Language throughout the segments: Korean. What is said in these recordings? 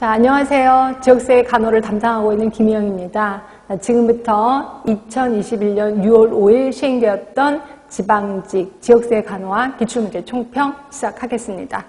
자, 안녕하세요. 지역사회 간호를 담당하고 있는 김희영입니다. 지금부터 2021년 6월 5일 시행되었던 지방직 지역사회 간호와 기출문제 총평 시작하겠습니다.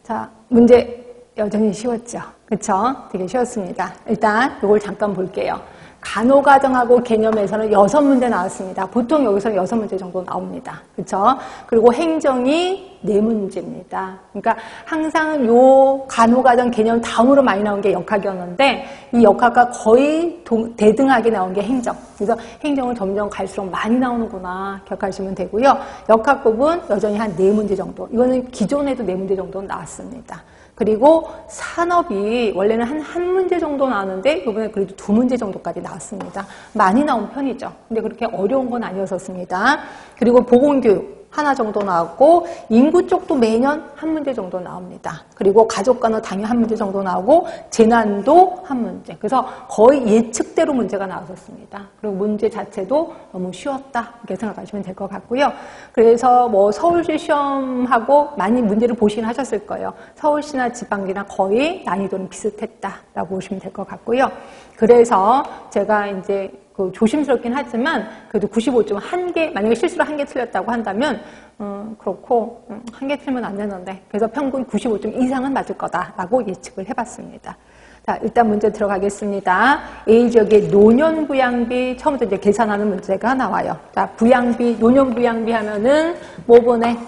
자, 문제 여전히 쉬웠죠? 그쵸? 되게 쉬웠습니다. 일단 이걸 잠깐 볼게요. 간호가정하고 개념에서는 6문제 나왔습니다. 보통 여기서 6문제 정도 나옵니다. 그렇죠? 그리고 행정이 4문제입니다. 그러니까 항상 요 간호가정 개념 다음으로 많이 나온 게 역학이었는데 이 역학과 거의 대등하게 나온 게 행정. 그래서 행정은 점점 갈수록 많이 나오는구나 기억하시면 되고요. 역학 부분 여전히 한 4문제 정도. 이거는 기존에도 4문제 정도 나왔습니다. 그리고 산업이 원래는 한 문제 정도 나왔는데 이번에 그래도 2문제 정도까지 나왔습니다. 많이 나온 편이죠. 근데 그렇게 어려운 건 아니었었습니다. 그리고 보건교육 하나 정도 나왔고 인구 쪽도 매년 한 문제 정도 나옵니다. 그리고 가족간호 당연히 한 문제 정도 나오고 재난도 한 문제. 그래서 거의 예측대로 문제가 나왔었습니다. 그리고 문제 자체도 너무 쉬웠다 이렇게 생각하시면 될 것 같고요. 그래서 뭐 서울시 시험하고 많이 문제를 보시긴 하셨을 거예요. 서울시나 지방이나 거의 난이도는 비슷했다라고 보시면 될 것 같고요. 그래서 제가 이제 조심스럽긴 하지만 그래도 95점 만약에 실수로 1개 틀렸다고 한다면 그렇고 1개 틀면 안 되는데 그래서 평균 95점 이상은 맞을 거다라고 예측을 해봤습니다. 자, 일단 문제 들어가겠습니다. A지역의 노년부양비 처음부터 이제 계산하는 문제가 나와요. 자, 부양비, 노년부양비 하면은 뭐 보네?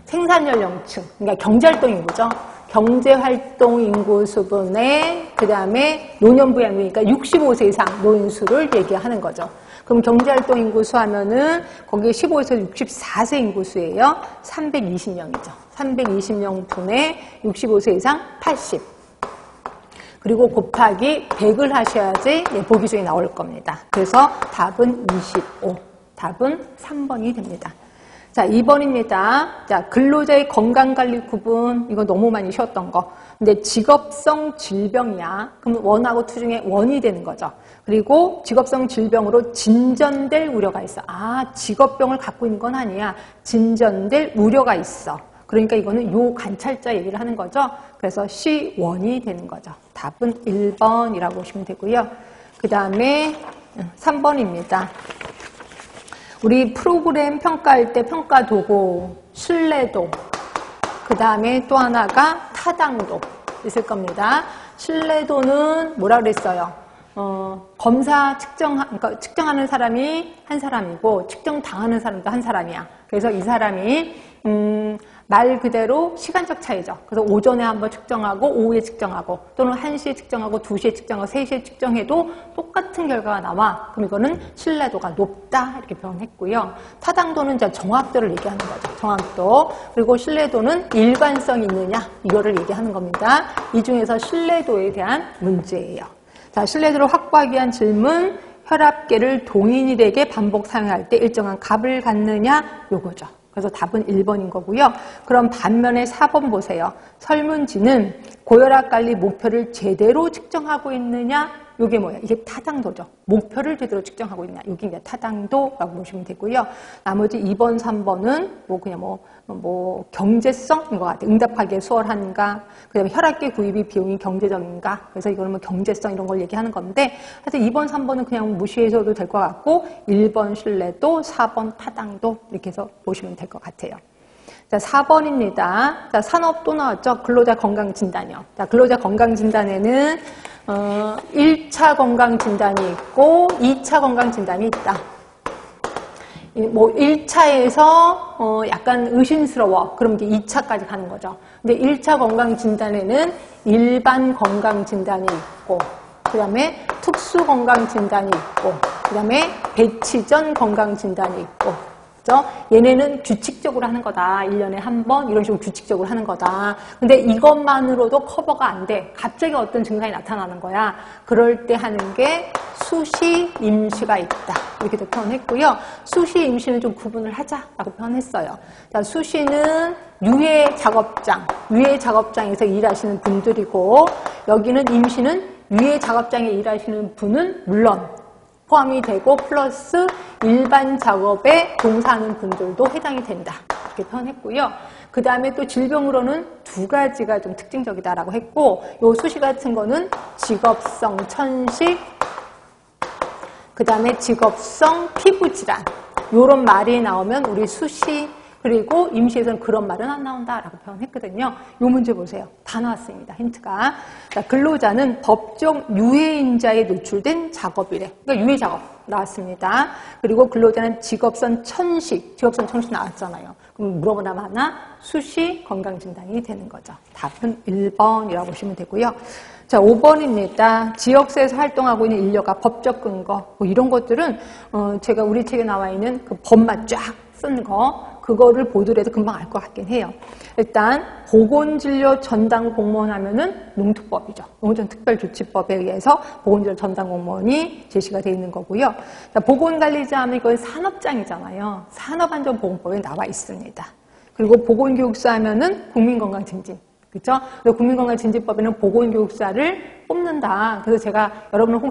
생산연령층, 그러니까 경제활동 인구죠. 경제활동 인구 수분에 그 다음에 노년부양비니까 65세 이상 노인수를 얘기하는 거죠. 그럼 경제활동 인구수 하면은 거기에 15에서 64세 인구수예요. 320명이죠. 320명 분의 65세 이상 80. 그리고 곱하기 100을 하셔야지 보기중에 나올 겁니다. 그래서 답은 25. 답은 3번이 됩니다. 자, 2번입니다. 자, 근로자의 건강관리 구분. 이거 너무 많이 쉬웠던 거. 근데 직업성 질병이야. 그럼 원하고 투 중에 원이 되는 거죠. 그리고 직업성 질병으로 진전될 우려가 있어. 아, 직업병을 갖고 있는 건 아니야. 진전될 우려가 있어. 그러니까 이거는 요 관찰자 얘기를 하는 거죠. 그래서 C1이 되는 거죠. 답은 1번이라고 보시면 되고요. 그 다음에 3번입니다. 우리 프로그램 평가할 때 평가 도구, 신뢰도, 그 다음에 또 하나가 타당도 있을 겁니다. 신뢰도는 뭐라 그랬어요? 검사 그러니까 측정하는 사람이 한 사람이고 측정당하는 사람도 한 사람이야. 그래서 이 사람이 말 그대로 시간적 차이죠. 그래서 오전에 한번 측정하고 오후에 측정하고 또는 1시에 측정하고 2시에 측정하고 3시에 측정해도 똑같은 결과가 나와. 그럼 이거는 신뢰도가 높다 이렇게 표현했고요. 타당도는 이제 정확도를 얘기하는 거죠. 정확도. 그리고 신뢰도는 일관성이 있느냐 이거를 얘기하는 겁니다. 이 중에서 신뢰도에 대한 문제예요. 자, 신뢰도를 확보하기 위한 질문. 혈압계를 동일에게 반복 사용할 때 일정한 값을 갖느냐 요거죠. 그래서 답은 1번인 거고요. 그럼 반면에 4번 보세요. 설문지는 고혈압 관리 목표를 제대로 측정하고 있느냐? 이게 뭐야? 이게 타당도죠. 목표를 제대로 측정하고 있느냐? 이게 이제 타당도라고 보시면 되고요. 나머지 2번, 3번은 뭐 경제성인 것 같아요. 응답하기에 수월한가? 그 다음에 혈압계 구입이 비용이 경제적인가? 그래서 이거는 뭐 경제성 이런 걸 얘기하는 건데 사실 2번, 3번은 그냥 무시해서도 될 것 같고 1번 신뢰도, 4번 타당도 이렇게 해서 보시면 될 것 같아요. 자, 4번입니다. 자, 산업 또 나왔죠? 근로자 건강진단이요. 자, 근로자 건강진단에는 1차 건강진단이 있고 2차 건강진단이 있다. 뭐 1차에서 약간 의심스러워. 그럼 이제 2차까지 가는 거죠. 근데 1차 건강진단에는 일반 건강진단이 있고 그 다음에 특수 건강진단이 있고 그 다음에 배치 전 건강진단이 있고 얘네는 규칙적으로 하는 거다. 1년에 한 번 이런 식으로 규칙적으로 하는 거다. 근데 이것만으로도 커버가 안 돼. 갑자기 어떤 증상이 나타나는 거야. 그럴 때 하는 게 수시 임시가 있다. 이렇게도 표현했고요. 수시 임시는 좀 구분을 하자라고 표현했어요. 자, 수시는 유해 작업장에서 일하시는 분들이고 여기는 임시는 유해 작업장에 일하시는 분은 물론 포함이 되고 플러스 일반 작업에 종사하는 분들도 해당이 된다. 이렇게 표현했고요. 그 다음에 또 질병으로는 두 가지가 좀 특징적이다라고 했고, 요 수시 같은 거는 직업성 천식, 그 다음에 직업성 피부질환, 요런 말이 나오면 우리 수시, 그리고 임시에서는 그런 말은 안 나온다라고 표현했거든요. 요 문제 보세요. 다 나왔습니다. 힌트가. 자, 근로자는 법적 유해인자에 노출된 작업이래. 그러니까 유해 작업 나왔습니다. 그리고 근로자는 직업선 천식 나왔잖아요. 그럼 물어보나 하나 수시 건강진단이 되는 거죠. 답은 1번이라고 보시면 되고요. 자, 5번입니다. 지역사회에서 활동하고 있는 인력과 법적 근거, 뭐 이런 것들은 제가 우리 책에 나와 있는 그 법만 쫙 쓴 거, 그거를 보더라도 금방 알 것 같긴 해요. 일단 보건진료 전담 공무원 하면은 농특법이죠. 농촌특별조치법에 의해서 보건진료 전담 공무원이 제시가 되어 있는 거고요. 자, 보건관리자 하면 이건 산업장이잖아요. 산업안전보건법에 나와 있습니다. 그리고 보건교육사 하면은 국민건강증진. 그렇죠? 국민건강증진법에는 보건교육사를 뽑는다. 그래서 제가 여러분은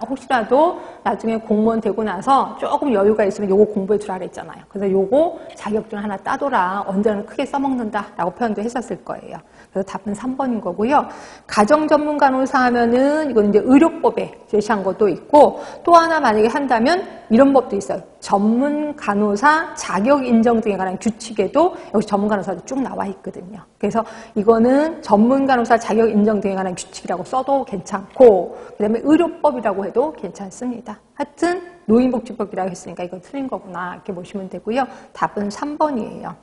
혹시라도 나중에 공무원 되고 나서 조금 여유가 있으면 요거 공부해 주라 그랬잖아요. 그래서 요거 자격증 하나 따둬라. 언제는 크게 써먹는다라고 표현도 했었을 거예요. 그래서 답은 3번인 거고요. 가정전문간호사 하면은 이건 이제 의료법에 제시한 것도 있고, 또 하나 만약에 한다면 이런 법도 있어요. 전문간호사 자격 인정 등에 관한 규칙에도 여기 전문간호사도 쭉 나와 있거든요. 그래서 이거는 전문간호사 자격 인정 등에 관한 규칙이라고 써도 괜찮고, 그 다음에 의료법이라고 해도 괜찮습니다. 하여튼 노인복지법이라고 했으니까 이거 틀린 거구나 이렇게 보시면 되고요. 답은 3번이에요.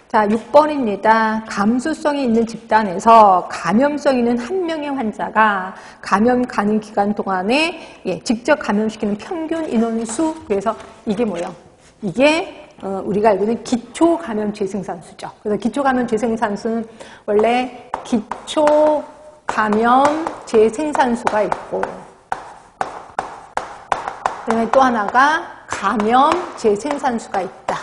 자, 6번입니다. 감수성이 있는 집단에서 감염성 있는 한 명의 환자가 감염 가능 기간 동안에 직접 감염시키는 평균 인원수, 그래서 이게 뭐예요? 이게 우리가 알고 있는 기초 감염 재생산수죠. 그래서 기초 감염 재생산수는 원래 기초 감염 재생산수가 있고, 그다음에 또 하나가 감염 재생산수가 있다.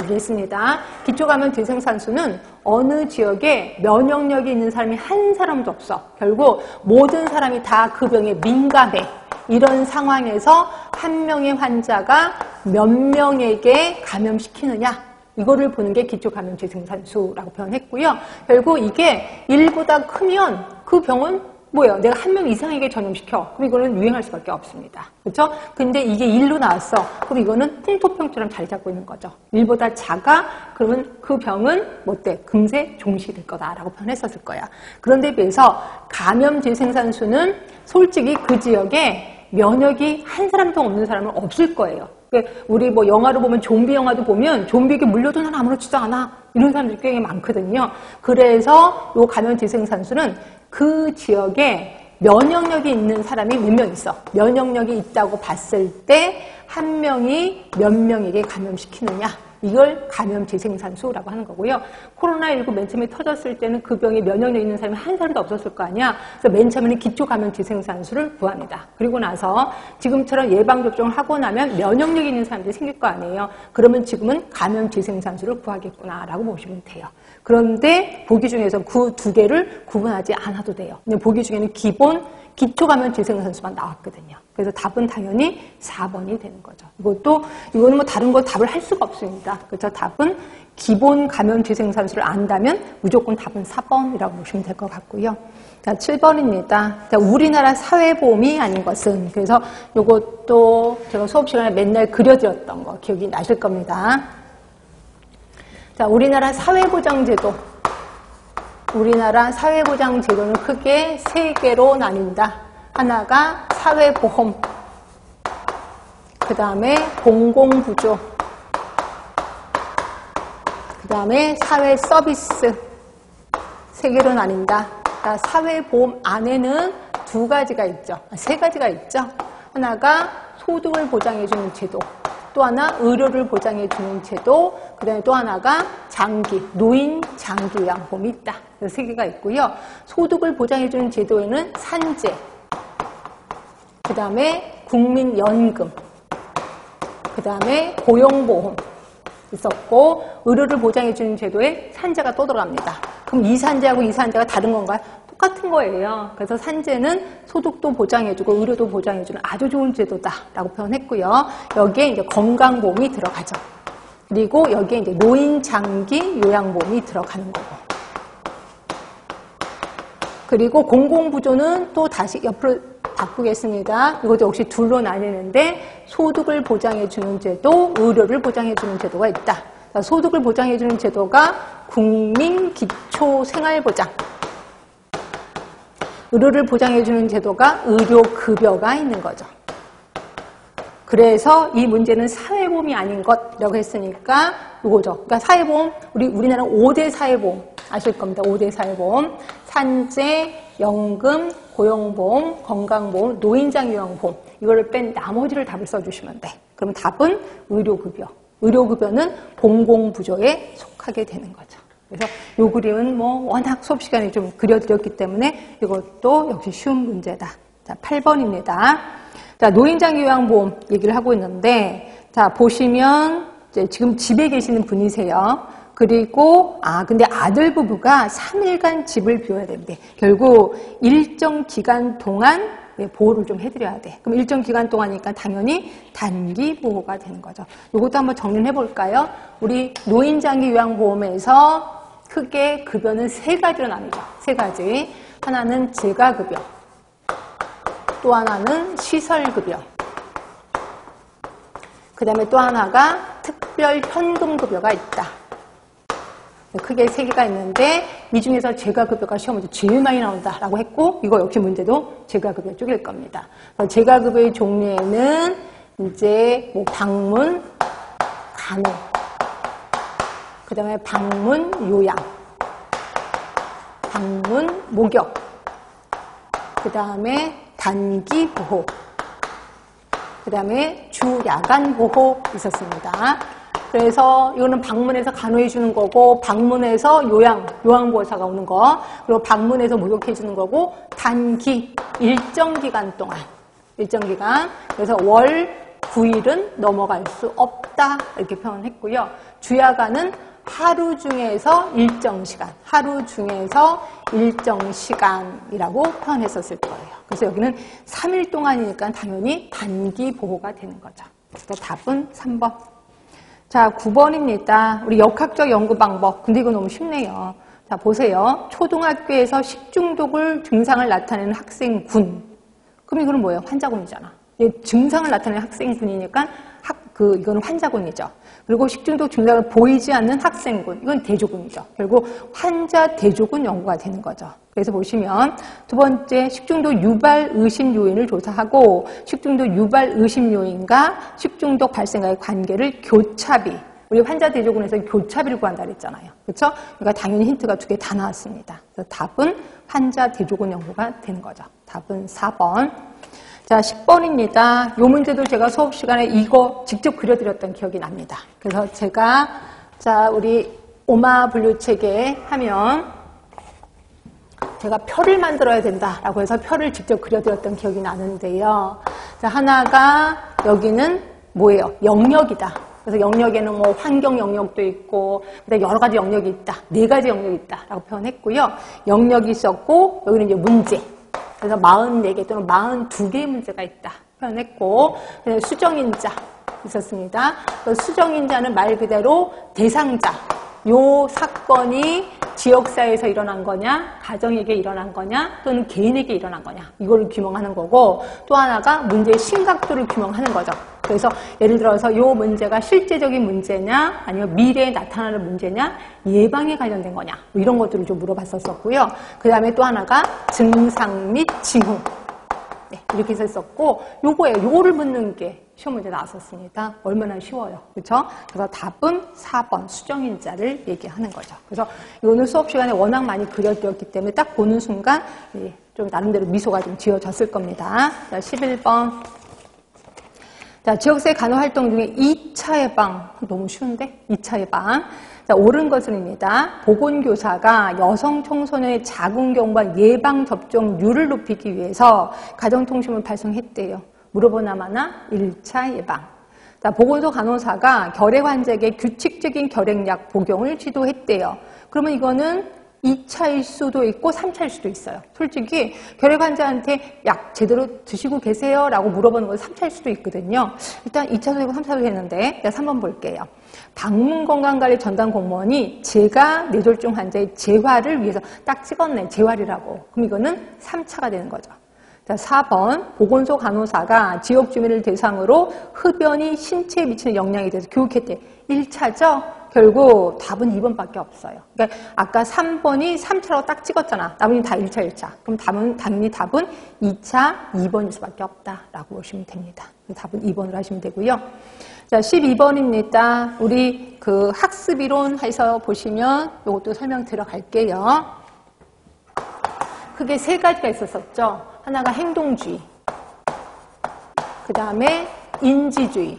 알겠습니다. 기초감염 재생산수는 어느 지역에 면역력이 있는 사람이 한 사람도 없어. 결국 모든 사람이 다 그 병에 민감해. 이런 상황에서 한 명의 환자가 몇 명에게 감염시키느냐, 이거를 보는 게 기초감염 재생산수라고 표현했고요. 결국 이게 1보다 크면 그 병은 뭐예요? 내가 한 명 이상에게 전염시켜. 그럼 이거는 유행할 수밖에 없습니다. 그렇죠? 근데 이게 1로 나왔어. 그럼 이거는 풍토병처럼 자리 잡고 있는 거죠. 1보다 작아? 그러면 그 병은 뭐 어때? 금세 종식될 거다라고 표현했었을 거야. 그런데 비해서 감염 재생산수는 솔직히 그 지역에 면역이 한 사람도 없는 사람은 없을 거예요. 우리 뭐 영화로 보면 좀비 영화도 보면 좀비에게 물려도 난 아무렇지도 않아. 이런 사람들이 꽤 많거든요. 그래서 이 감염 재생산수는 그 지역에 면역력이 있는 사람이 몇 명 있어. 면역력이 있다고 봤을 때 한 명이 몇 명에게 감염시키느냐. 이걸 감염 재생산수라고 하는 거고요. 코로나19 맨 처음에 터졌을 때는 그 병에 면역력 있는 사람이 한 사람도 없었을 거 아니야. 그래서 맨 처음에는 기초 감염 재생산수를 구합니다. 그리고 나서 지금처럼 예방접종을 하고 나면 면역력 있는 사람들이 생길 거 아니에요. 그러면 지금은 감염 재생산수를 구하겠구나라고 보시면 돼요. 그런데 보기 중에서 그 두 개를 구분하지 않아도 돼요. 근데 보기 중에는 기초 감염 재생산수만 나왔거든요. 그래서 답은 당연히 4번이 되는 거죠. 이거는 뭐 다른 거 답을 할 수가 없습니다. 그래서 답은 기본 감염 재생산수를 안다면 무조건 답은 4번이라고 보시면 될 것 같고요. 자, 7번입니다. 자, 우리나라 사회보험이 아닌 것은, 그래서 이것도 제가 수업 시간에 맨날 그려드렸던 거 기억이 나실 겁니다. 자, 우리나라 사회보장제도. 우리나라 사회보장제도는 크게 3개로 나뉜다. 하나가 사회보험, 그 다음에 공공부조, 그 다음에 사회서비스. 3개로 나뉜다. 그러니까 사회보험 안에는 2가지가 있죠. 3가지가 있죠. 하나가 소득을 보장해주는 제도, 또 하나 의료를 보장해주는 제도, 그 다음에 또 하나가 노인 장기요양보험이 있다. 3개가 있고요. 소득을 보장해주는 제도에는 산재, 그 다음에 국민연금, 그 다음에 고용보험 있었고, 의료를 보장해주는 제도에 산재가 또 들어갑니다. 그럼 이 산재하고 이 산재가 다른 건가요? 똑같은 거예요. 그래서 산재는 소득도 보장해주고 의료도 보장해주는 아주 좋은 제도다라고 표현했고요. 여기에 이제 건강보험이 들어가죠. 그리고 여기에 이제 노인 장기 요양보험이 들어가는 거고. 그리고 공공부조는 또 다시 옆으로 바꾸겠습니다. 이것도 역시 둘로 나뉘는데 소득을 보장해주는 제도, 의료를 보장해주는 제도가 있다. 소득을 보장해주는 제도가 국민기초생활보장. 의료를 보장해주는 제도가 의료급여가 있는 거죠. 그래서 이 문제는 사회보험이 아닌 것이라고 했으니까 이거죠. 그러니까 사회보험, 우리나라는 5대 사회보험 아실 겁니다. 5대 사회보험. 산재, 연금, 고용보험, 건강보험, 노인장요양보험. 이거를 뺀 나머지를 답을 써주시면 돼. 그럼 답은 의료급여. 의료급여는 공공부조에 속하게 되는 거죠. 그래서 이 그림은 뭐 워낙 수업 시간에 좀 그려드렸기 때문에 이것도 역시 쉬운 문제다. 자, 8번입니다. 자, 노인장요양보험 얘기를 하고 있는데, 자, 보시면 이제 지금 집에 계시는 분이세요. 그리고, 근데 아들 부부가 3일간 집을 비워야 되는데, 결국 일정 기간 동안 보호를 좀 해드려야 돼. 그럼 일정 기간 동안이니까 당연히 단기 보호가 되는 거죠. 이것도 한번 정리를 해볼까요? 우리 노인장기 요양보험에서 크게 급여는 3가지로 나뉘죠. 3가지. 하나는 재가급여, 또 하나는 시설급여, 그 다음에 또 하나가 특별 현금급여가 있다. 크게 3개가 있는데 이 중에서 재가급여가 시험 문제 제일 많이 나온다라고 했고, 이거 역시 문제도 재가급여 쪽일 겁니다. 재가급여의 종류에는 이제 뭐 방문, 간호, 그 다음에 방문 요양, 방문 목욕, 그 다음에 단기 보호, 그 다음에 주 야간 보호 있었습니다. 그래서 이거는 방문해서 간호해 주는 거고, 방문해서 요양보호사가 오는 거, 그리고 방문해서 목욕해 주는 거고, 단기, 일정 기간 동안, 일정 기간. 그래서 월 9일은 넘어갈 수 없다. 이렇게 표현했고요. 주야간은 하루 중에서 일정 시간, 하루 중에서 일정 시간이라고 표현했었을 거예요. 그래서 여기는 3일 동안이니까 당연히 단기 보호가 되는 거죠. 그래서 답은 3번. 자, 9번입니다. 우리 역학적 연구 방법. 근데 이거 너무 쉽네요. 자, 보세요. 초등학교에서 식중독을 증상을 나타내는 학생군. 그럼 이거는 뭐예요? 환자군이잖아. 증상을 나타내는 학생군이니까 이거는 환자군이죠. 그리고 식중독 증상을 보이지 않는 학생군. 이건 대조군이죠. 결국 환자 대조군 연구가 되는 거죠. 그래서 보시면 두 번째 식중독 유발 의심 요인을 조사하고 식중독 유발 의심 요인과 식중독 발생과의 관계를 교차비. 우리 환자 대조군에서 교차비를 구한다 그랬잖아요. 그렇죠? 그러니까 당연히 힌트가 2개 다 나왔습니다. 그래서 답은 환자 대조군 연구가 되는 거죠. 답은 4번. 자, 10번입니다. 이 문제도 제가 수업 시간에 이거 직접 그려드렸던 기억이 납니다. 그래서 제가, 자, 우리 오마 분류체계 하면 제가 표를 만들어야 된다라고 해서 표를 직접 그려드렸던 기억이 나는데요. 자, 하나가 여기는 뭐예요? 영역이다. 그래서 영역에는 뭐 환경 영역도 있고, 그다음에 여러 가지 영역이 있다. 4가지 영역이 있다라고 표현했고요. 영역이 있었고, 여기는 이제 문제. 그래서 44개 또는 42개의 문제가 있다 표현했고, 수정인자 있었습니다. 수정인자는 말 그대로 대상자, 요 사건이 지역사회에서 일어난 거냐, 가정에게 일어난 거냐, 또는 개인에게 일어난 거냐, 이거를 규명하는 거고, 또 하나가 문제의 심각도를 규명하는 거죠. 그래서 예를 들어서 요 문제가 실제적인 문제냐, 아니면 미래에 나타나는 문제냐, 예방에 관련된 거냐, 뭐 이런 것들을 좀 물어봤었고요. 그 다음에 또 하나가 증상 및 징후. 네, 이렇게 해서 했었고, 요거를 묻는 게 시험 문제 나왔었습니다. 얼마나 쉬워요. 그렇죠? 그래서 답은 4번 수정인자를 얘기하는 거죠. 그래서 오늘 수업 시간에 워낙 많이 그려드렸기 때문에 딱 보는 순간 좀 나름대로 미소가 좀 지어졌을 겁니다. 자, 11번. 자, 지역사회 간호활동 중에 2차 예방. 너무 쉬운데? 2차 예방. 자, 옳은 것은입니다. 보건교사가 여성 청소년의 자궁경부암 예방 접종률을 높이기 위해서 가정통신을 발송했대요. 물어보나마나 1차 예방. 자, 보건소 간호사가 결핵 환자에게 규칙적인 결핵약 복용을 지도했대요. 그러면 이거는 2차일 수도 있고 3차일 수도 있어요. 솔직히 결핵 환자한테 약 제대로 드시고 계세요? 라고 물어보는 건 3차일 수도 있거든요. 일단 2차도 되고 3차도 되는데 내가 3번 볼게요. 방문건강관리 전담 공무원이 제가 뇌졸중 환자의 재활을 위해서 딱 찍었네. 재활이라고. 그럼 이거는 3차가 되는 거죠. 자, 4번 보건소 간호사가 지역 주민을 대상으로 흡연이 신체에 미치는 영향에 대해서 교육했대. 1차죠? 결국 답은 2번밖에 없어요. 그러니까 아까 3번이 3차로 딱 찍었잖아. 나머지는 다 1차, 1차. 그럼 당연히 답은 2차, 2번일 수밖에 없다라고 보시면 됩니다. 답은 2번으로 하시면 되고요. 자, 12번입니다. 우리 그 학습이론에서 보시면 이것도 설명 들어갈게요. 크게 세 가지가 있었었죠. 하나가 행동주의, 그 다음에 인지주의,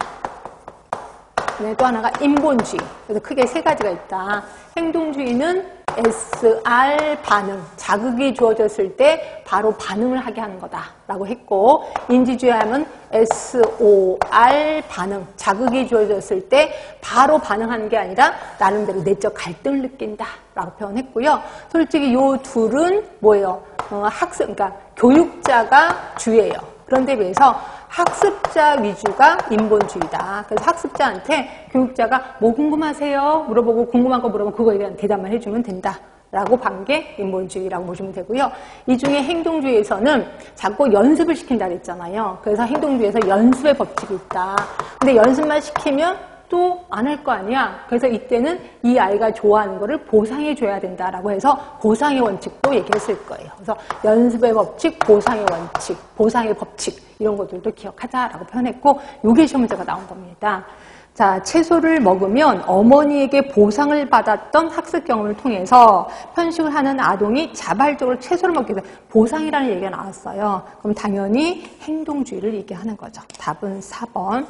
또 하나가 인본주의. 그래서 크게 세 가지가 있다. 행동주의는 SR 반응, 자극이 주어졌을 때 바로 반응을 하게 하는 거다라고 했고, 인지주의 하면 SOR 반응, 자극이 주어졌을 때 바로 반응하는 게 아니라 나름대로 내적 갈등을 느낀다라고 표현했고요. 솔직히 요 둘은 뭐예요? 학습, 그러니까 교육자가 주예요. 그런데 비해서 학습자 위주가 인본주의다. 그래서 학습자한테 교육자가 뭐 궁금하세요? 물어보고 궁금한 거 물어보고 그거에 대한 대답만 해주면 된다. 라고 반 게 인본주의라고 보시면 되고요. 이 중에 행동주의에서는 자꾸 연습을 시킨다 그랬잖아요. 그래서 행동주의에서 연습의 법칙이 있다. 근데 연습만 시키면 또 안 할 거 아니야. 그래서 이때는 이 아이가 좋아하는 거를 보상해줘야 된다라고 해서 보상의 원칙도 얘기했을 거예요. 그래서 연습의 법칙, 보상의 원칙, 보상의 법칙 이런 것들도 기억하자라고 표현했고 요게 시험 문제가 나온 겁니다. 자, 채소를 먹으면 어머니에게 보상을 받았던 학습 경험을 통해서 편식을 하는 아동이 자발적으로 채소를 먹게 돼서 보상이라는 얘기가 나왔어요. 그럼 당연히 행동주의를 얘기하는 거죠. 답은 4번.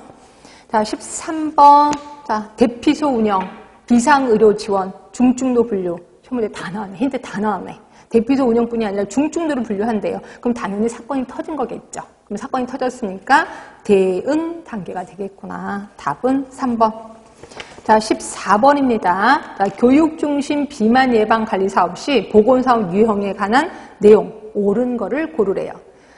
자, 13번. 자, 대피소 운영, 비상의료 지원, 중증도 분류. 시험 문제 다 나왔네. 힌트 다 나왔네. 대피소 운영뿐이 아니라 중증도를 분류한대요. 그럼 당연히 사건이 터진 거겠죠. 그럼 사건이 터졌으니까 대응 단계가 되겠구나. 답은 3번. 자, 14번입니다. 자, 교육 중심 비만 예방 관리 사업 시 보건사업 유형에 관한 내용, 옳은 거를 고르래요.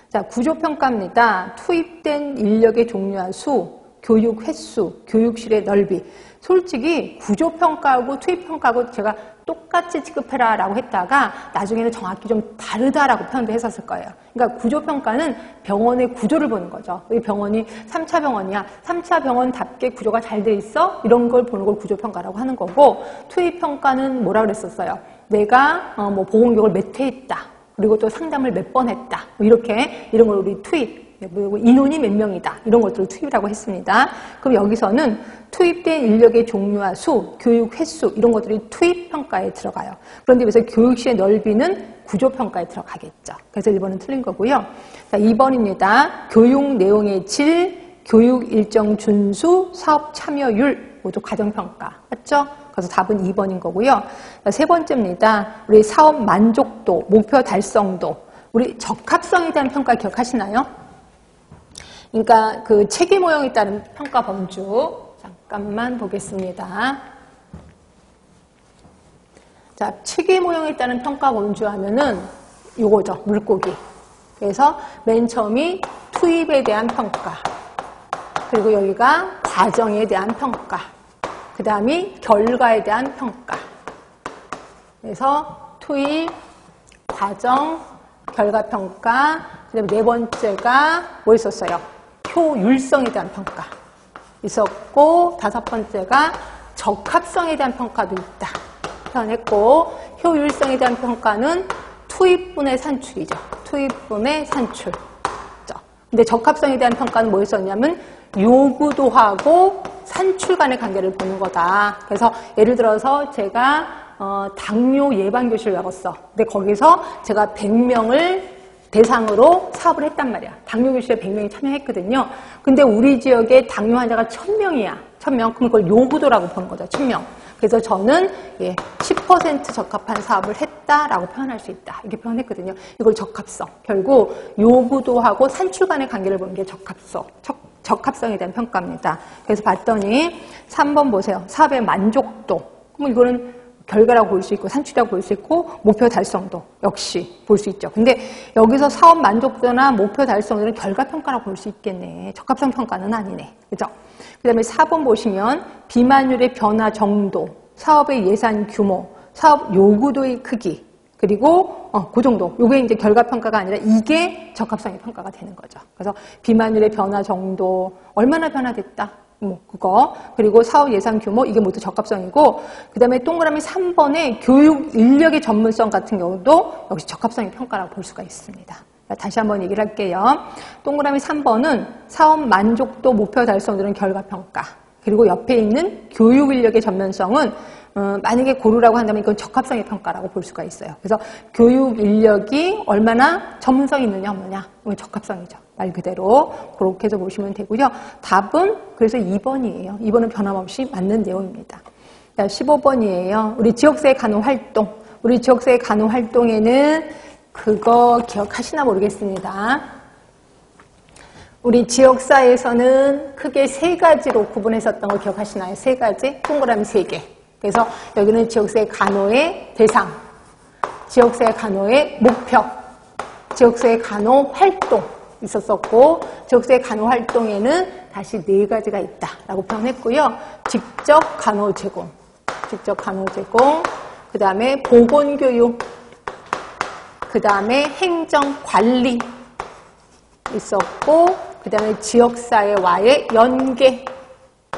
자, 구조평가입니다. 투입된 인력의 종류와 수, 교육 횟수, 교육실의 넓이. 솔직히 구조평가하고 투입평가하고 제가 똑같이 취급해라 라고 했다가 나중에는 정확히 좀 다르다라고 표현도 했었을 거예요. 그러니까 구조평가는 병원의 구조를 보는 거죠. 이 병원이 3차 병원이야. 3차 병원답게 구조가 잘 돼 있어? 이런 걸 보는 걸 구조평가라고 하는 거고, 투입평가는 뭐라 그랬었어요? 내가 뭐 보건교육을 몇 회 했다. 그리고 또 상담을 몇 번 했다. 뭐 이렇게 이런 걸 우리 투입. 인원이 몇 명이다. 이런 것들을 투입이라고 했습니다. 그럼 여기서는 투입된 인력의 종류와 수, 교육 횟수 이런 것들이 투입평가에 들어가요. 그런데 그래서 교육실의 넓이는 구조평가에 들어가겠죠. 그래서 1번은 틀린 거고요. 자, 2번입니다. 교육 내용의 질, 교육 일정 준수, 사업 참여율 모두 과정평가. 맞죠? 그래서 답은 2번인 거고요. 자, 세 번째입니다. 우리 사업 만족도, 목표 달성도, 우리 적합성에 대한 평가 기억하시나요? 그러니까 그 체계 모형에 따른 평가 범주 잠깐만 보겠습니다. 자, 체계 모형에 따른 평가 범주 하면은 요거죠. 물고기. 그래서 맨 처음이 투입에 대한 평가. 그리고 여기가 과정에 대한 평가. 그 다음이 결과에 대한 평가. 그래서 투입, 과정, 결과평가. 그 다음에 네 번째가 뭐 있었어요? 효율성에 대한 평가 있었고, 다섯 번째가 적합성에 대한 평가도 있다 표현했고, 효율성에 대한 평가는 투입분의 산출이죠. 투입분의 산출. 근데 적합성에 대한 평가는 뭐였었냐면 요구도하고 산출 간의 관계를 보는 거다. 그래서 예를 들어서 제가 당뇨 예방교실을 열었어. 근데 거기서 제가 100명을 대상으로 사업을 했단 말이야. 당뇨교실에 100명이 참여했거든요. 근데 우리 지역에 당뇨 환자가 1000명이야. 1000명. 그럼 그걸 요구도라고 보는 거죠. 1000명. 그래서 저는 10% 적합한 사업을 했다라고 표현할 수 있다. 이렇게 표현했거든요. 이걸 적합성. 결국 요구도하고 산출 간의 관계를 보는 게 적합성에 대한 평가입니다. 그래서 봤더니 3번 보세요. 사업의 만족도. 그럼 이거는 결과라고 볼 수 있고 산출이라고 볼 수 있고 목표 달성도 역시 볼 수 있죠. 근데 여기서 사업 만족도나 목표 달성도는 결과 평가라고 볼 수 있겠네. 적합성 평가는 아니네. 그죠? 그 다음에 4번 보시면 비만율의 변화 정도, 사업의 예산 규모, 사업 요구도의 크기, 그리고 그 정도. 요게 이제 결과 평가가 아니라 이게 적합성의 평가가 되는 거죠. 그래서 비만율의 변화 정도, 얼마나 변화됐다. 그거. 그리고 사업 예산 규모, 이게 모두 적합성이고, 그 다음에 동그라미 3번의 교육 인력의 전문성 같은 경우도 역시 적합성의 평가라고 볼 수가 있습니다. 다시 한번 얘기를 할게요. 동그라미 3번은 사업 만족도 목표 달성들은 결과 평가. 그리고 옆에 있는 교육 인력의 전문성은 만약에 고르라고 한다면 이건 적합성의 평가라고 볼 수가 있어요. 그래서 교육 인력이 얼마나 전문성이 있느냐 없느냐, 이건 적합성이죠. 말 그대로 그렇게 해서 보시면 되고요. 답은 그래서 2번이에요. 2번은 변함없이 맞는 내용입니다. 자, 15번이에요. 우리 지역사회 간호 활동. 우리 지역사회 간호 활동에는 그거 기억하시나 모르겠습니다. 우리 지역사회에서는 크게 3가지로 구분했었던 거 기억하시나요? 3가지? 동그라미 3개. 그래서 여기는 지역사회 간호의 대상, 지역사회 간호의 목표, 지역사회 간호 활동 있었었고, 지역사회 간호 활동에는 다시 4가지가 있다라고 표현했고요. 직접 간호 제공, 그 다음에 보건교육, 그 다음에 행정관리 있었고, 그 다음에 지역사회와의 연계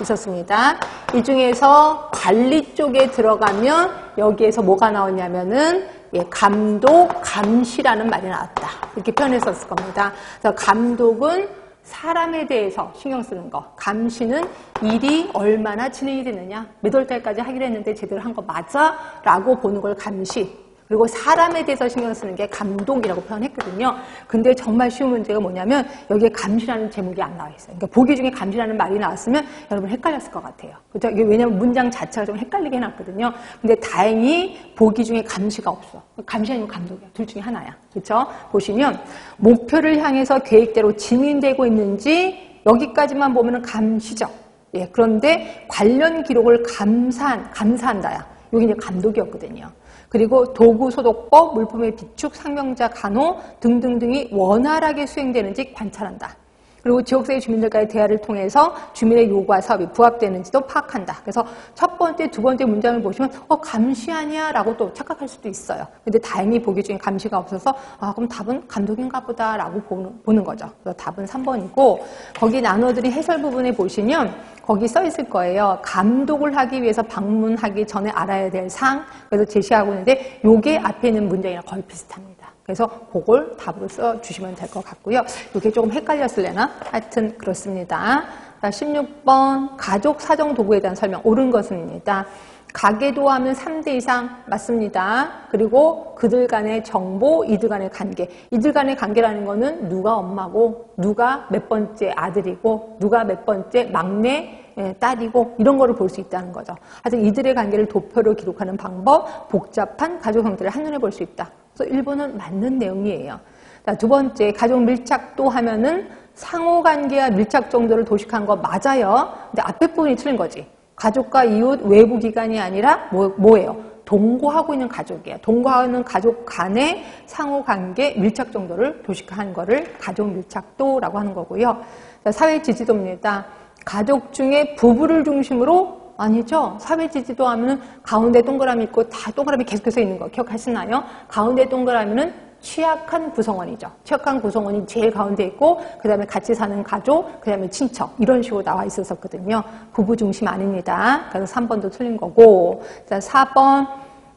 있었습니다. 이 중에서 관리 쪽에 들어가면 여기에서 뭐가 나왔냐면은 감독, 감시라는 말이 나왔다. 이렇게 표현했었을 겁니다. 그래서 감독은 사람에 대해서 신경 쓰는 거, 감시는 일이 얼마나 진행이 되느냐, 몇 월 달까지 하기로 했는데 제대로 한 거 맞아? 라고 보는 걸 감시. 그리고 사람에 대해서 신경 쓰는 게 감독이라고 표현했거든요. 근데 정말 쉬운 문제가 뭐냐면 여기에 감시라는 제목이 안 나와 있어요. 그러니까 보기 중에 감시라는 말이 나왔으면 여러분 헷갈렸을 것 같아요. 그렇죠? 이게 왜냐면 문장 자체가 좀 헷갈리게 해놨거든요. 근데 다행히 보기 중에 감시가 없어. 감시 아니면 감독이야. 둘 중에 하나야. 그렇죠? 보시면 목표를 향해서 계획대로 진행되고 있는지 여기까지만 보면은 감시죠. 예, 그런데 관련 기록을 감사한다야. 여기 이제 감독이었거든요. 그리고 도구소독법, 물품의 비축, 상명자 간호 등등등이 원활하게 수행되는지 관찰한다. 그리고 지역사회 주민들과의 대화를 통해서 주민의 요구와 사업이 부합되는지도 파악한다. 그래서 첫 번째, 두 번째 문장을 보시면 감시 아니야? 라고 또 착각할 수도 있어요. 근데 다행히 보기 중에 감시가 없어서 그럼 답은 감독인가 보다 라고 보는 거죠. 그래서 답은 3번이고 거기 나눠드린 해설 부분에 보시면 거기 써 있을 거예요. 감독을 하기 위해서 방문하기 전에 알아야 될 사항. 그래서 제시하고 있는데 요게 앞에 있는 문장이랑 거의 비슷합니다. 그래서 그걸 답으로 써주시면 될 것 같고요. 이게 조금 헷갈렸을래나? 하여튼 그렇습니다. 자, 16번 가족 사정 도구에 대한 설명. 옳은 것입니다. 가계도하면 3대 이상 맞습니다. 그리고 그들 간의 정보, 이들 간의 관계. 이들 간의 관계라는 거는 누가 엄마고, 누가 몇 번째 아들이고, 누가 몇 번째 막내 딸이고 이런 거를 볼 수 있다는 거죠. 하여튼 이들의 관계를 도표로 기록하는 방법, 복잡한 가족 형태를 한눈에 볼 수 있다. 그래서 1번은 맞는 내용이에요. 자, 두 번째, 가족 밀착도 하면은 상호관계와 밀착 정도를 도식한 거 맞아요. 근데 앞에 부분이 틀린 거지. 가족과 이웃, 외부 기관이 아니라 뭐예요? 동거하고 있는 가족이에요. 동거하는 가족 간의 상호관계 밀착 정도를 도식한 거를 가족 밀착도라고 하는 거고요. 자, 사회 지지도입니다. 가족 중에 부부를 중심으로 아니죠. 사회 지지도 하면은 가운데 동그라미 있고 다 동그라미 계속해서 있는 거 기억하시나요? 가운데 동그라미는 취약한 구성원이죠. 취약한 구성원이 제일 가운데 있고 그 다음에 같이 사는 가족, 그 다음에 친척 이런 식으로 나와 있었거든요. 부부 중심 아닙니다. 그래서 3번도 틀린 거고. 자, 4번.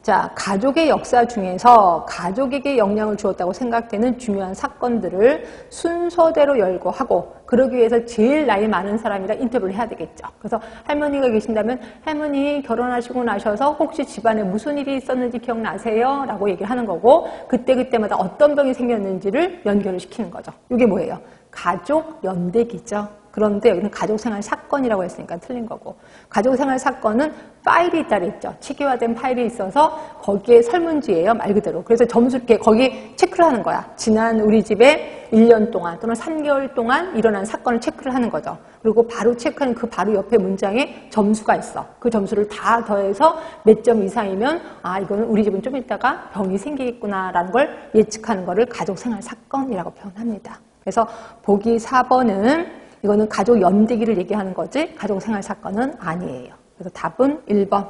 자, 가족의 역사 중에서 가족에게 영향을 주었다고 생각되는 중요한 사건들을 순서대로 열거하고 그러기 위해서 제일 나이 많은 사람이랑 인터뷰를 해야 되겠죠. 그래서 할머니가 계신다면 할머니 결혼하시고 나셔서 혹시 집안에 무슨 일이 있었는지 기억나세요? 라고 얘기를 하는 거고 그때마다 어떤 병이 생겼는지를 연결을 시키는 거죠. 이게 뭐예요? 가족 연대기죠. 그런데 여기는 가족생활 사건이라고 했으니까 틀린 거고, 가족생활 사건은 파일이 있다 그랬죠. 체계화된 파일이 있어서 거기에 설문지예요, 말 그대로. 그래서 점수 이렇게 거기 체크를 하는 거야. 지난 우리 집에 1년 동안 또는 3개월 동안 일어난 사건을 체크를 하는 거죠. 그리고 바로 체크하는 그 바로 옆에 문장에 점수가 있어. 그 점수를 다 더해서 몇 점 이상이면 아, 이거는 우리 집은 좀 있다가 병이 생기겠구나라는 걸 예측하는 거를 가족생활 사건이라고 표현합니다. 그래서 보기 4번은 이거는 가족 연대기를 얘기하는 거지 가족생활 사건은 아니에요. 그래서 답은 1번.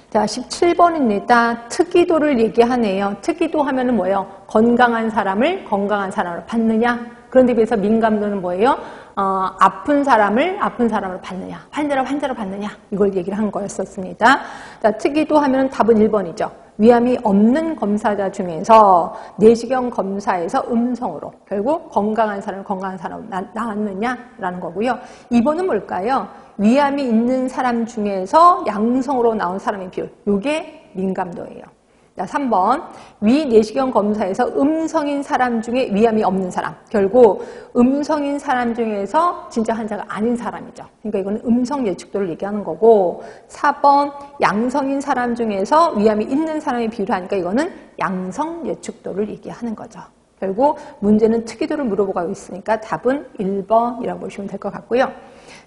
자, 17번입니다. 특이도를 얘기하네요. 특이도 하면은 뭐예요? 건강한 사람을 건강한 사람으로 받느냐? 그런데 비해서 민감도는 뭐예요? 아픈 사람을 받느냐? 환자를 받느냐? 이걸 얘기를 한 거였었습니다. 자, 특이도 하면은 답은 1번이죠. 위암이 없는 검사자 중에서 내시경 검사에서 음성으로 결국 건강한 사람으로 나왔느냐라는 거고요. 2번은 뭘까요? 위암이 있는 사람 중에서 양성으로 나온 사람의 비율. 이게 민감도예요. 자, 3번. 위 내시경 검사에서 음성인 사람 중에 위암이 없는 사람. 결국 음성인 사람 중에서 진짜 환자가 아닌 사람이죠. 그러니까 이거는 음성 예측도를 얘기하는 거고, 4번. 양성인 사람 중에서 위암이 있는 사람의 비율을 하니까 이거는 양성 예측도를 얘기하는 거죠. 결국 문제는 특이도를 물어보고 있으니까 답은 1번이라고 보시면 될 것 같고요.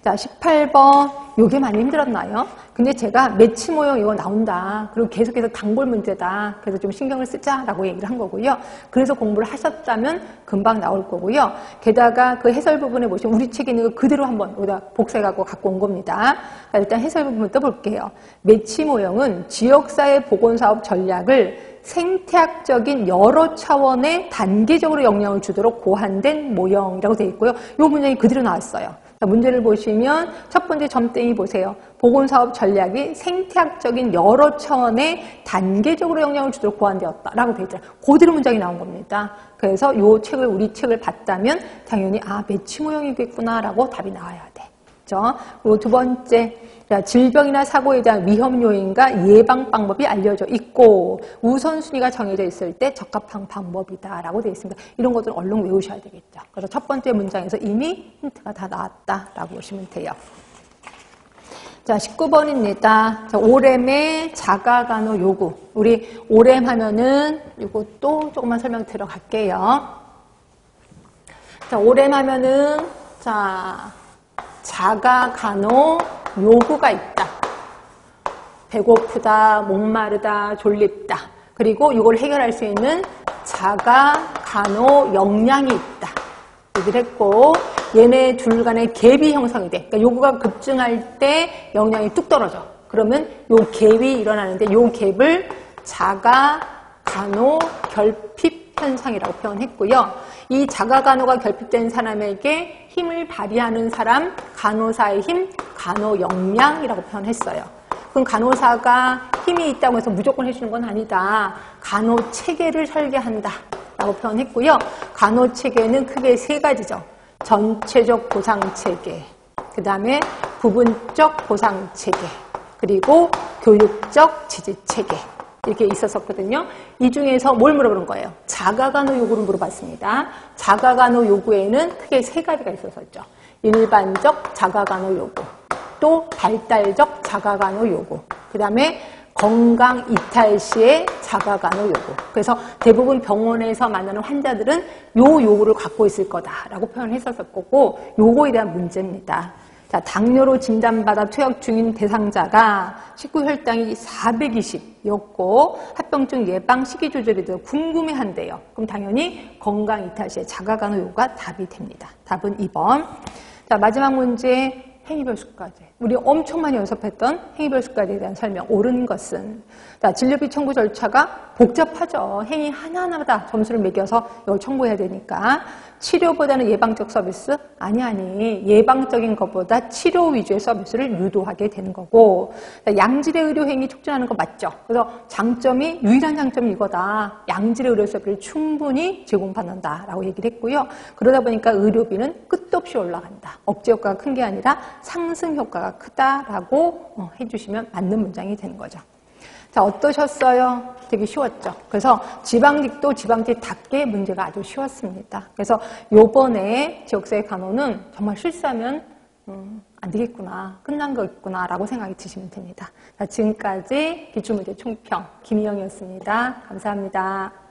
자, 18번. 요게 많이 힘들었나요? 근데 제가 매치 모형 이거 나온다. 그리고 계속해서 단골 문제다. 그래서 좀 신경을 쓰자라고 얘기를 한 거고요. 그래서 공부를 하셨다면 금방 나올 거고요. 게다가 그 해설 부분에 보시면 우리 책에 있는 거 그대로 한번 여기다 복사해갖고 갖고 온 겁니다. 자, 일단 해설 부분 떠볼게요. 매치 모형은 지역사회 보건사업 전략을 생태학적인 여러 차원의 단계적으로 영향을 주도록 고안된 모형이라고 되어 있고요. 이 문장이 그대로 나왔어요. 자, 문제를 보시면 첫 번째 점땡이 보세요. 보건사업 전략이 생태학적인 여러 차원의 단계적으로 영향을 주도록 고안되었다라고 되어 있잖아요. 그대로 문장이 나온 겁니다. 그래서 우리 책을 봤다면 당연히 매치 모형이겠구나라고 답이 나와야 돼. 그렇죠? 그리고 두 번째, 자, 질병이나 사고에 대한 위험 요인과 예방 방법이 알려져 있고 우선순위가 정해져 있을 때 적합한 방법이다라고 되어 있습니다. 이런 것들은 얼른 외우셔야 되겠죠. 그래서 첫 번째 문장에서 이미 힌트가 다 나왔다라고 보시면 돼요. 자, 19번입니다. 자, 오렘의 자가간호 요구. 우리 오렘 하면은 이것도 조금만 설명 들어갈게요. 자, 오렘 하면은 자가간호 요구가 있다. 배고프다, 목마르다, 졸립다. 그리고 이걸 해결할 수 있는 자가간호 역량이 있다. 얘기를 했고, 얘네 둘 간의 갭이 형성이 돼. 그러니까 요구가 급증할 때 역량이 뚝 떨어져. 그러면 요 갭이 일어나는데 요 갭을 자가간호 결핍 현상이라고 표현했고요. 이 자가간호가 결핍된 사람에게 힘을 발휘하는 사람, 간호사의 힘, 간호 역량이라고 표현했어요. 그럼 간호사가 힘이 있다고 해서 무조건 해주는 건 아니다. 간호 체계를 설계한다 라고 표현했고요. 간호 체계는 크게 세 가지죠. 전체적 보상 체계, 그 다음에 부분적 보상 체계, 그리고 교육적 지지 체계. 이렇게 있었었거든요. 이 중에서 뭘 물어보는 거예요? 자가간호 요구를 물어봤습니다. 자가간호 요구에는 크게 세 가지가 있었었죠. 일반적 자가간호 요구, 또 발달적 자가간호 요구, 그 다음에 건강 이탈 시의 자가간호 요구. 그래서 대부분 병원에서 만나는 환자들은 요 요구를 갖고 있을 거다라고 표현했었을 거고, 요거에 대한 문제입니다. 자, 당뇨로 진단받아 투약 중인 대상자가 식후 혈당이 420이었고 합병증 예방 식이 조절에 대해 궁금해한대요. 그럼 당연히 건강 이탈 시에 자가간호 요구가 답이 됩니다. 답은 2번. 자, 마지막 문제. 행위별수까지. 우리 엄청 많이 연습했던 행위별수까지에 대한 설명. 옳은 것은. 자, 진료비 청구 절차가 복잡하죠. 행위 하나하나마다 점수를 매겨서 이걸 청구해야 되니까. 치료보다는 예방적 서비스? 아니. 예방적인 것보다 치료 위주의 서비스를 유도하게 되는 거고. 자, 양질의 의료 행위 촉진하는 거 맞죠? 그래서 유일한 장점이 이거다. 양질의 의료 서비스를 충분히 제공받는다라고 얘기를 했고요. 그러다 보니까 의료비는 끝도 없이 올라간다. 억제 효과가 큰 게 아니라 상승 효과가 크다라고 해주시면 맞는 문장이 되는 거죠. 자, 어떠셨어요? 되게 쉬웠죠? 그래서 지방직도 지방직답게 문제가 아주 쉬웠습니다. 그래서 요번에 지역사회 간호는 정말 실수하면 안 되겠구나, 끝난 거있구나 라고 생각이 드시면 됩니다. 자, 지금까지 기출문제 총평 김희영이었습니다. 감사합니다.